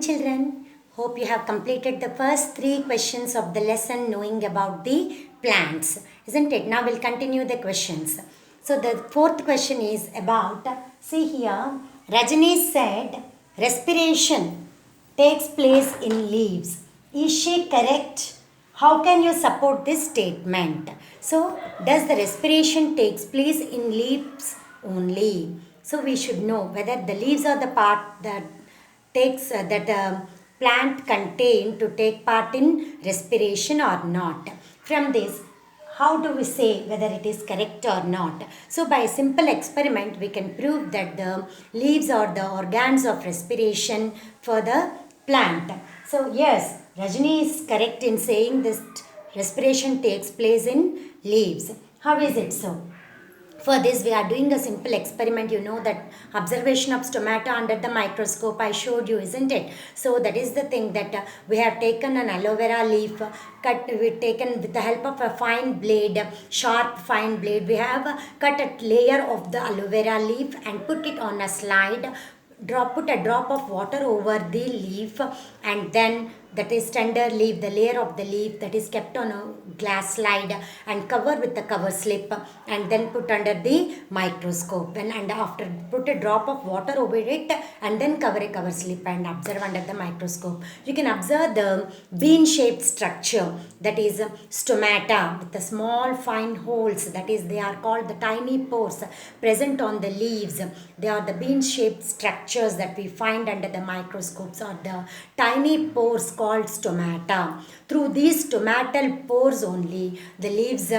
morning, children. Hope you have completed the first three questions of the lesson knowing about the plants, isn't it? Now we'll continue the questions. So the fourth question is about, see here, Rajani said respiration takes place in leaves. Is she correct? How can you support this statement? So, does the respiration takes place in leaves only? So, we should know whether the leaves are the part that plant contain to take part in respiration or not. From this, how do we say whether it is correct or not? So by a simple experiment we can prove that the leaves are the organs of respiration for the plant. So yes, Rajani is correct in saying this respiration takes place in leaves. How is it so? For this, we are doing a simple experiment. You know that observation of stomata under the microscope I showed you, isn't it? So that is the thing that we have taken an aloe vera leaf, we've taken with the help of a fine blade, sharp fine blade. We have cut a layer of the aloe vera leaf and put it on a slide. Put a drop of water over the leaf, and then that is tender leaf, the layer of the leaf that is kept on a glass slide and cover with the cover slip, and then put under the microscope. And after put a drop of water over it and then cover a cover slip and observe under the microscope. You can observe the bean shaped structure, that is stomata, with the small fine holes, that is they are called the tiny pores present on the leaves. They are the bean shaped structures that we find under the microscopes, or the tiny pores called stomata. Through these stomatal pores only, the leaves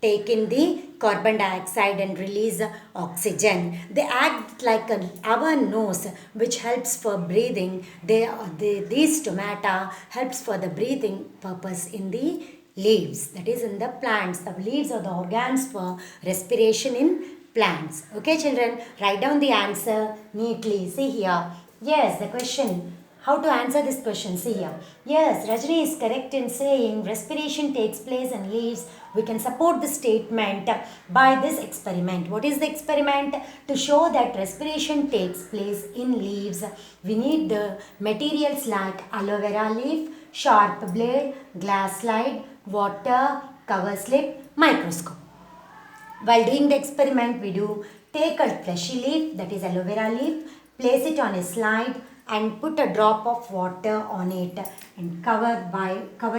take in the carbon dioxide and release oxygen. They act like our nose, which helps for breathing. These stomata helps for the breathing purpose in the leaves, that is in the plants. The leaves are the organs for respiration in plants. Okay, children, write down the answer neatly. See here. Yes, the question. How to answer this question? See here. Yes, Rajani is correct in saying respiration takes place in leaves. We can support the statement by this experiment. What is the experiment? To show that respiration takes place in leaves, we need the materials like aloe vera leaf, sharp blade, glass slide, water, cover slip, microscope. While doing the experiment, we do take a fleshy leaf, that is aloe vera leaf, place it on a slide and put a drop of water on it and cover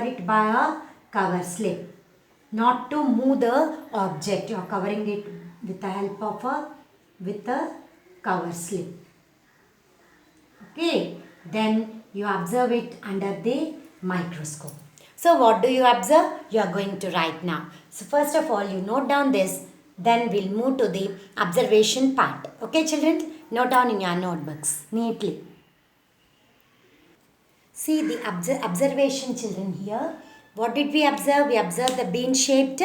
it by a cover slip. Not to move the object, you are covering it with the help of a cover slip. Okay, then you observe it under the microscope. So what do you observe? You are going to write now. So first of all, you note down this, then we'll move to the observation part. Okay, children? Note down in your notebooks neatly. See the observation, children, here. What did we observe? We observed the bean-shaped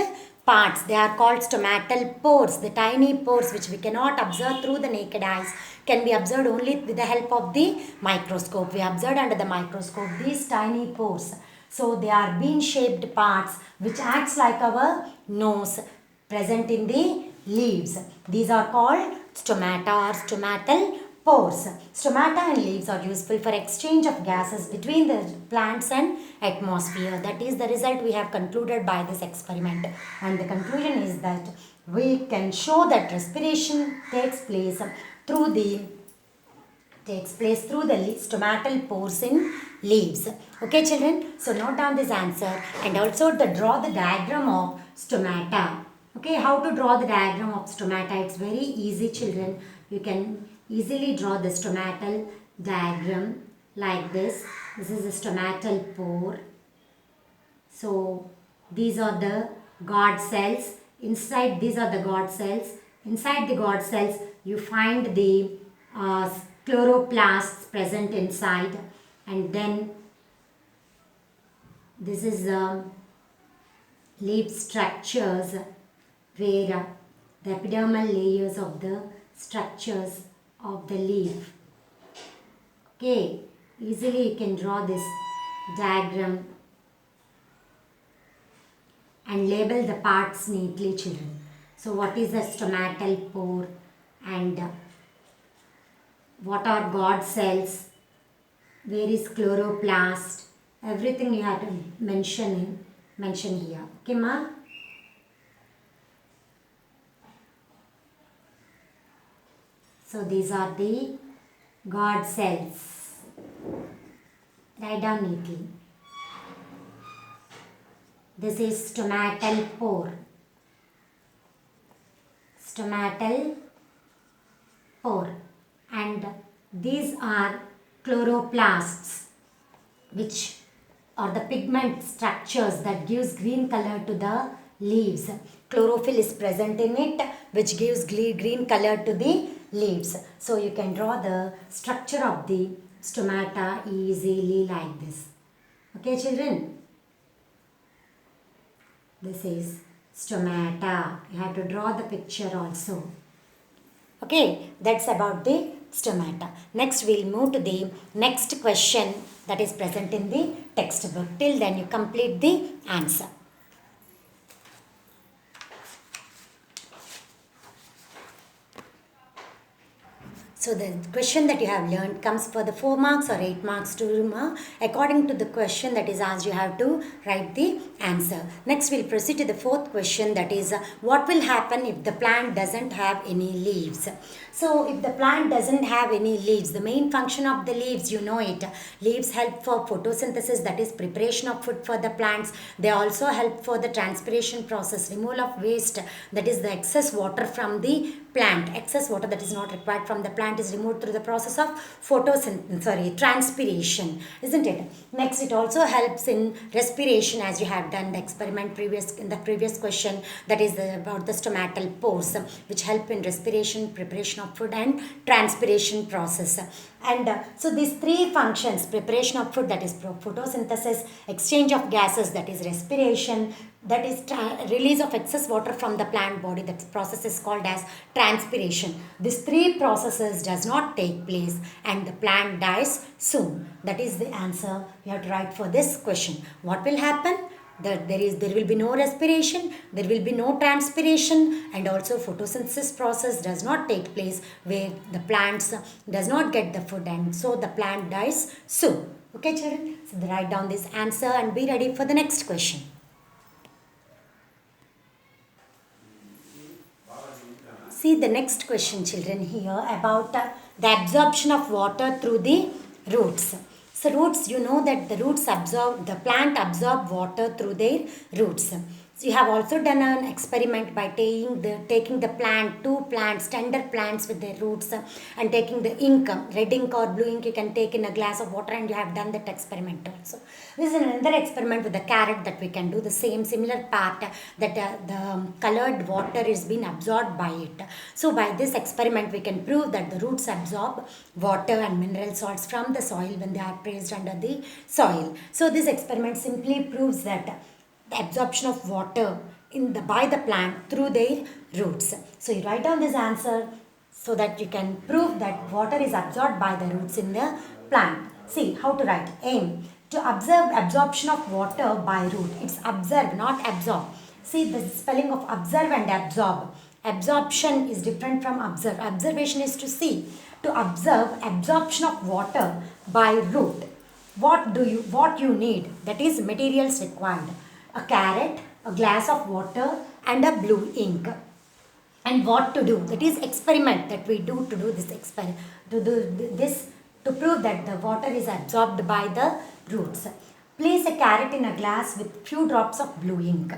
parts. They are called stomatal pores. The tiny pores which we cannot observe through the naked eyes can be observed only with the help of the microscope. We observed under the microscope these tiny pores. So they are bean-shaped parts which acts like our nose present in the leaves. These are called stomata or stomatal pores. Stomata and leaves are useful for exchange of gases between the plants and atmosphere. That is the result we have concluded by this experiment. And the conclusion is that we can show that respiration takes place through the stomatal pores in leaves. Okay, children? So note down this answer and also draw the diagram of stomata. Okay, how to draw the diagram of stomata? It's very easy, children. You can easily draw the stomatal diagram like this. This is a stomatal pore. So these are the guard cells. Inside, these are the guard cells. Inside the guard cells, you find the chloroplasts present inside, and then this is leaf structures where the epidermal layers of the structures of the leaf. Okay, easily you can draw this diagram and label the parts neatly, children. So what is a stomatal pore and what are guard cells Where is chloroplast? Everything you have to mention here. Okay, ma? So these are the God cells. Write down neatly. This is stomatal pore. Stomatal pore. And these are chloroplasts, which are the pigment structures that gives green color to the leaves. Chlorophyll is present in it, which gives green color to the leaves. So you can draw the structure of the stomata easily like this. Okay, children? This is stomata. You have to draw the picture also. Okay, that's about the stomata. Next, we'll move to the next question that is present in the textbook. Till then, you complete the answer. So the question that you have learned comes for the 4 marks or 8 marks to according to the question that is asked, you have to write the answer. Next we'll proceed to the fourth question, that is what will happen if the plant doesn't have any leaves. So if the plant doesn't have any leaves, the main function of the leaves, you know it, leaves help for photosynthesis, that is preparation of food for the plants. They also help for the transpiration process, removal of waste, that is the excess water from the plant. Excess water that is not required from the plant is removed through the process of transpiration, isn't it? Next, it also helps in respiration, as you have done the experiment in the previous question, that is about the stomatal pores, which help in respiration, preparation of food and transpiration process. And so these three functions, preparation of food, that is photosynthesis, exchange of gases, that is respiration, that is release of excess water from the plant body, that process is called as transpiration. These three processes does not take place and the plant dies soon. That is the answer you have to write for this question. What will happen? That there will be no respiration, there will be no transpiration, and also photosynthesis process does not take place, where the plants does not get the food, and so the plant dies soon. Okay, children? So write down this answer and be ready for the next question. See the next question, children, here about the absorption of water through the roots. So roots, you know that the plant absorb water through their roots. So you have also done an experiment by taking the two plants, tender plants with their roots, and taking the ink, red ink or blue ink, you can take in a glass of water, and you have done that experiment also. This is another experiment with the carrot that we can do the similar part, that the colored water is being absorbed by it. So by this experiment, we can prove that the roots absorb water and mineral salts from the soil when they are placed under the soil. So this experiment simply proves that the absorption of water by the plant through their roots. So you write down this answer so that you can prove that water is absorbed by the roots in the plant. See how to write. Aim to observe absorption of water by root. It's observe, not absorb. See the spelling of observe and absorb. Absorption is different from observe. Observation is to see. To observe absorption of water by root. What you need, that is materials required. A carrot, a glass of water, and a blue ink. And what to do, that is experiment that we do to do this experiment, to prove that the water is absorbed by the roots. Place a carrot in a glass with few drops of blue ink.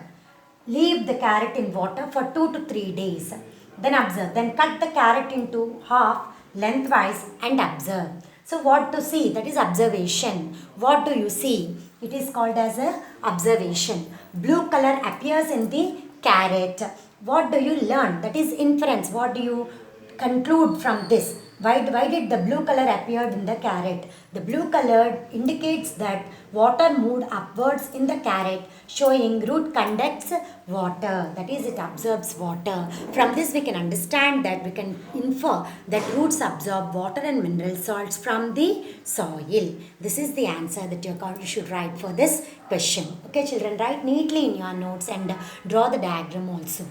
Leave the carrot in water for 2 to 3 days. Then observe. Then cut the carrot into half lengthwise and observe. So what to see? That is observation. What do you see? It is called as a observation. Blue color appears in the carrot. What do you learn? That is inference. What do you conclude from this? Why did the blue color appear in the carrot? The blue color indicates that water moved upwards in the carrot, showing root conducts water. That is, it absorbs water. From this we can understand that we can infer that roots absorb water and mineral salts from the soil. This is the answer that you should write for this question. Okay, children, write neatly in your notes and draw the diagram also.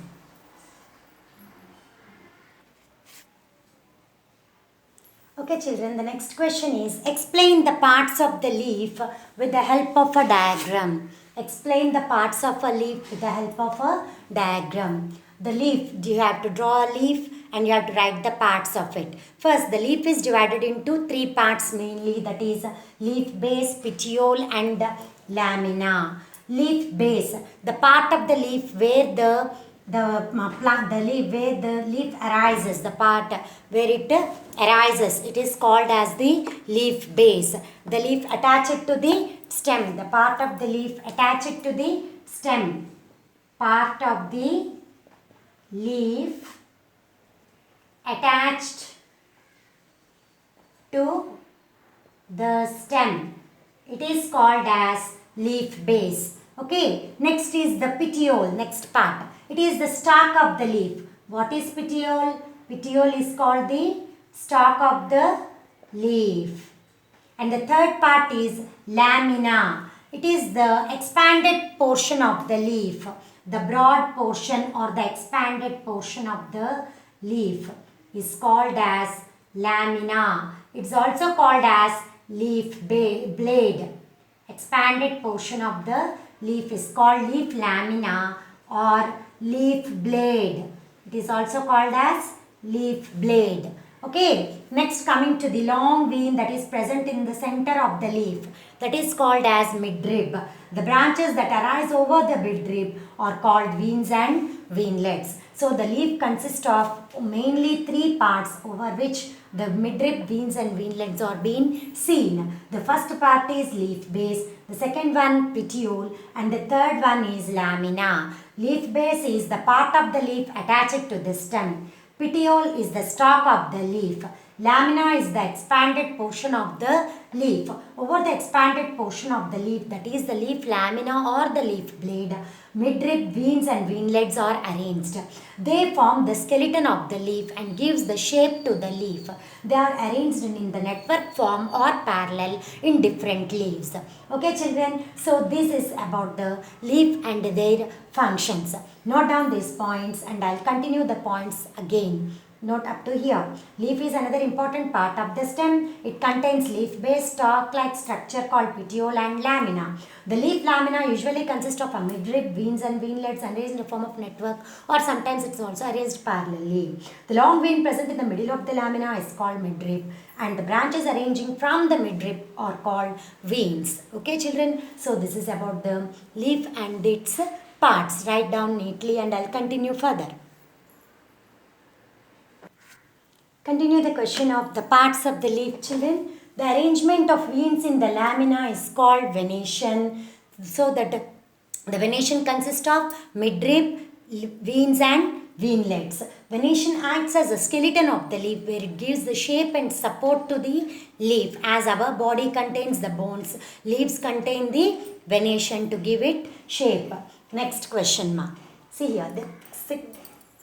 Okay. Okay, children, the next question is explain the parts of the leaf with the help of a diagram. Explain the parts of a leaf with the help of a diagram. The leaf, you have to draw a leaf and you have to write the parts of it. First, the leaf is divided into three parts mainly, that is leaf base, petiole and lamina. Leaf base, the part of the leaf where the leaf where the leaf arises, the part where it arises, it is called as the leaf base. The leaf attached to the stem, the part of the leaf attached to the stem, part of the leaf attached to the stem, it is called as leaf base. Okay, next is the petiole, next part. It is the stalk of the leaf. What is petiole? Petiole is called the stalk of the leaf. And the third part is lamina. It is the expanded portion of the leaf. The broad portion or the expanded portion of the leaf is called as lamina. It is also called as leaf blade. Expanded portion of the leaf is called leaf lamina or leaf blade. It is also called as leaf blade. Okay, next coming to the long vein that is present in the center of the leaf, that is called as midrib. The branches that arise over the midrib are called veins and veinlets. So the leaf consists of mainly three parts over which the midrib, veins and veinlets are being seen. The first part is leaf base, the second one petiole and the third one is lamina. Leaf base is the part of the leaf attached to the stem. Petiole is the stalk of the leaf. Lamina is the expanded portion of the leaf. Over the expanded portion of the leaf, that is the leaf lamina or the leaf blade, midrib, veins and veinlets are arranged. They form the skeleton of the leaf and gives the shape to the leaf. They are arranged in the network form or parallel in different leaves. Okay children, so this is about the leaf and their functions. Note down these points and I'll continue the points again. Note up to here. Leaf is another important part of the stem. It contains leaf base, stalk-like structure called petiole and lamina. The leaf lamina usually consists of a midrib, veins and veinlets arranged in the form of network, or sometimes it's also arranged parallelly. The long vein present in the middle of the lamina is called midrib and the branches arranging from the midrib are called veins. Okay children, so this is about the leaf and its parts. Write down neatly and I'll continue further. Continue the question of the parts of the leaf, children. The arrangement of veins in the lamina is called venation. So that the venation consists of midrib, veins and veinlets. Venation acts as a skeleton of the leaf where it gives the shape and support to the leaf. As our body contains the bones, leaves contain the venation to give it shape. Next question ma. See here, the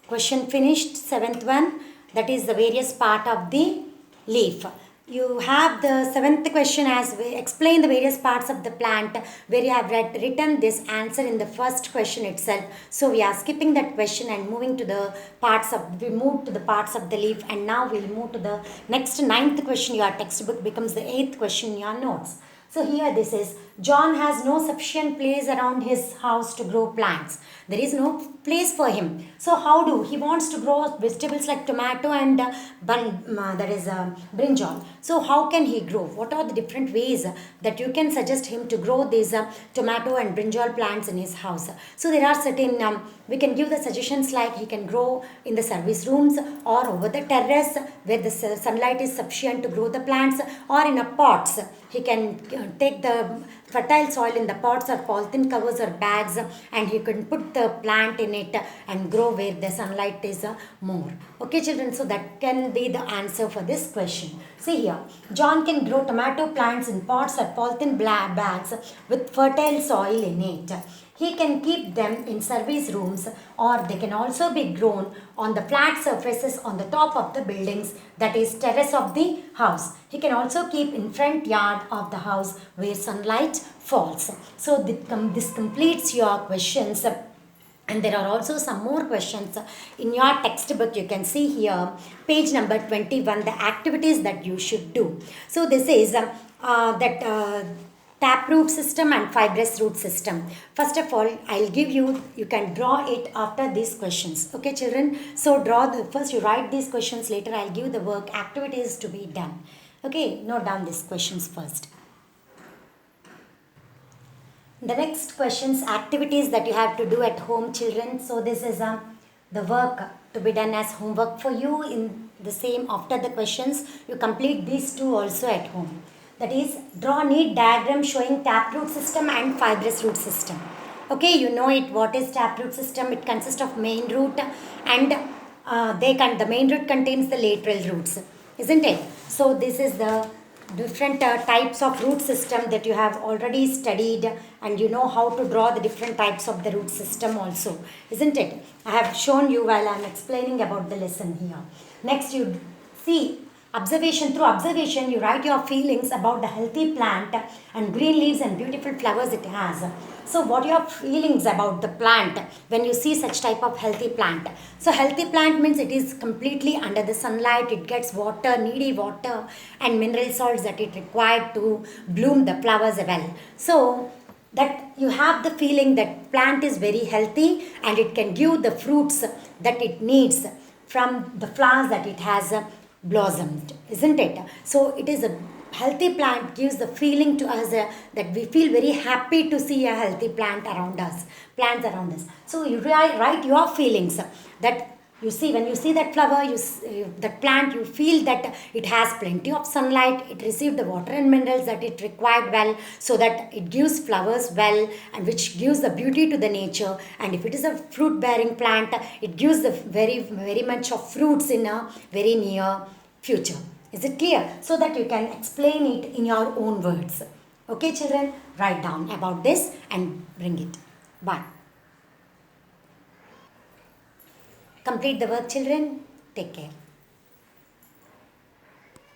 question finished, seventh one. That is the various part of the leaf. You have the seventh question as explain the various parts of the plant where you have written this answer in the first question itself. So we are skipping that question and moving to the parts of, we moved to the parts of the leaf and now we'll move to the next ninth question. Your textbook becomes the eighth question in your notes. So here this is, John has no sufficient place around his house to grow plants. There is no place for him. So how do? He wants to grow vegetables like tomato and brinjal. So how can he grow? What are the different ways that you can suggest him to grow these tomato and brinjal plants in his house? So there are certain, we can give the suggestions like he can grow in the service rooms or over the terrace where the sunlight is sufficient to grow the plants, or in a pots. He can take the fertile soil in the pots or polythene covers or bags and you can put the plant in it and grow where the sunlight is more. Okay children, so that can be the answer for this question. See here, John can grow tomato plants in pots or polythene bags with fertile soil in it. He can keep them in service rooms or they can also be grown on the flat surfaces on the top of the buildings, that is terrace of the house. He can also keep in front yard of the house where sunlight falls. So this completes your questions And there are also some more questions in your textbook. You can see here, page number 21, the activities that you should do. So this is that taproot system and fibrous root system. First of all, I'll give you, you can draw it after these questions. Okay, children? So first you write these questions, later I'll give the work activities to be done. Okay, note down these questions first. The next questions, activities that you have to do at home, children. So this is the work to be done as homework for you. In the same, after the questions, you complete these two also at home. That is, draw neat diagram showing taproot system and fibrous root system. Okay, you know it. What is taproot system? It consists of main root, and the main root contains the lateral roots, isn't it? So this is the different types of root system that you have already studied, and you know how to draw the different types of the root system also, isn't it? I have shown you while I am explaining about the lesson here. Next, you see observation. Through observation, you write your feelings about the healthy plant and green leaves and beautiful flowers it has. So what are your feelings about the plant when you see such type of healthy plant? So healthy plant means it is completely under the sunlight, it gets water, needy water and mineral salts that it required to bloom the flowers well. So that you have the feeling that plant is very healthy and it can give the fruits that it needs from the flowers that it has blossomed, isn't it? So it is a healthy plant gives the feeling to us that we feel very happy to see a healthy plants around us. So you write your feelings that you see when you see that flower, that plant, you feel that it has plenty of sunlight, it received the water and minerals that it required well, so that it gives flowers well, and which gives the beauty to the nature. And if it is a fruit bearing plant, it gives the very much of fruits in a very near future. Is it clear? So that you can explain it in your own words. Okay, children, write down about this and bring it. Bye. Complete the work, children. Take care.